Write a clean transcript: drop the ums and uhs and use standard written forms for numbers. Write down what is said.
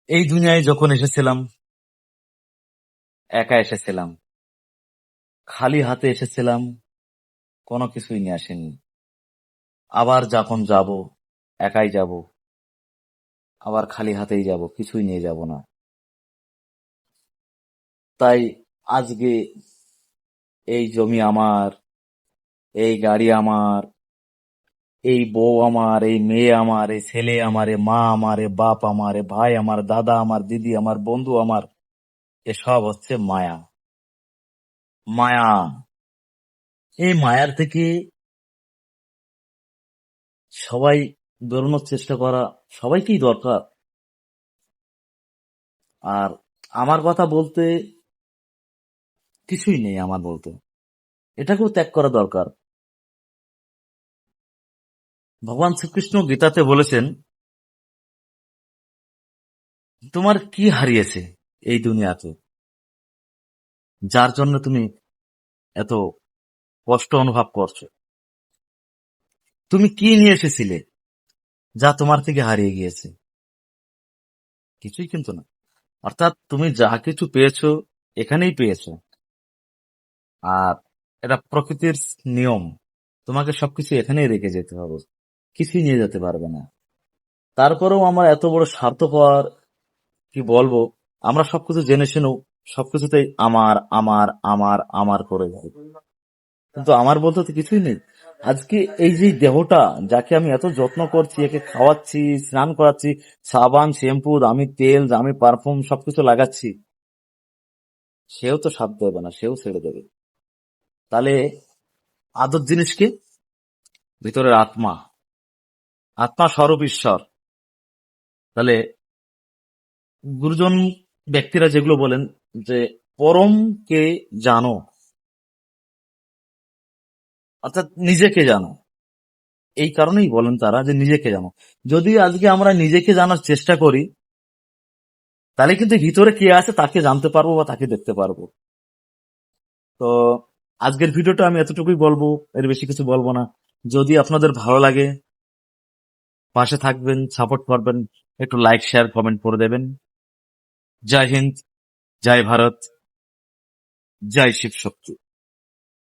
এই দুনিয়ায় যখন এসেছিলাম একা এসেছিলাম, খালি হাতে এসেছিলাম, কোনো কিছুই নিয়ে আসেনি। আবার যখন যাব একাই যাব, আবার খালি হাতেই যাব, কিছুই নিয়ে যাব না। তাই আজকে এই জমি আমার, এই গাড়ি আমার, এই বউ আমার, এই মেয়ে আমার, এই ছেলে আমার, এ মা আমার, এ বাপ আমার, এ ভাই আমার, দাদা আমার, দিদি আমার, বন্ধু আমার, এসব হচ্ছে মায়া। মায়া, এই মায়ার থেকে সবাই বেরোনোর চেষ্টা করা সবাইকেই দরকার। আর আমার কথা বলতে কিছুই নেই, আমার বলতে এটাকেও ত্যাগ করা দরকার। ভগবান শ্রীকৃষ্ণ গীতাতে বলেছেন, তোমার কি হারিয়েছে এই দুনিয়াতে, যার জন্য তুমি এত কষ্ট অনুভব করছো? তুমি কি নিয়ে এসেছিলে যা তোমার থেকে হারিয়ে গিয়েছে? কিছুই কিন্তু না। অর্থাৎ তুমি যা কিছু পেয়েছো এখানেই পেয়েছো। আর এটা প্রকৃতির নিয়ম, তোমাকে সবকিছু এখানেই রেখে যেতে হবে, কিছুই নিয়ে যেতে পারবে না। তারপরেও আমার এত বড় স্বার্থপর, কি বলবো, আমরা সবকিছু জেনে শুনেও সবকিছুতেই আমার আমার আমার আমার করে যাই, কিন্তু আমার বলতে তো কিছুই নেই। আজকে এই যে দেহটা, যাকে আমি এত যত্ন করছি, একে খাওয়াচ্ছি, স্নান করাচ্ছি, সাবান, শ্যাম্পু, দামি তেল, দামি পারফিউম সবকিছু লাগাচ্ছি, সেও তো সাথ দেবে না, সেও ছেড়ে দেবে। তাহলে আদর জিনিসকে, ভিতরের আত্মা, আত্মা স্বরূপ ঈশ্বর। তাহলে গুরুজন ব্যক্তিরা যেগুলো বলেন যে পরমকে জানো, অর্থাৎ নিজেকে জানো, এই কারণেই বলেন তারা যে নিজেকে জানো। যদি আজকে আমরা নিজেকে জানার চেষ্টা করি, তাহলে কিন্তু ভিতরে কে আছে তাকে জানতে পারবো বা তাকে দেখতে পারবো। তো আজকের ভিডিওটা আমি এতটুকুই বলবো, এর বেশি কিছু বলবো না। যদি আপনাদের ভালো লাগে, পাশে থাকবেন, সাপোর্ট করবেন, একটু লাইক, শেয়ার, কমেন্ট করে দেবেন। জয় হিন্দ, জয় ভারত, জয় শিব শক্তি।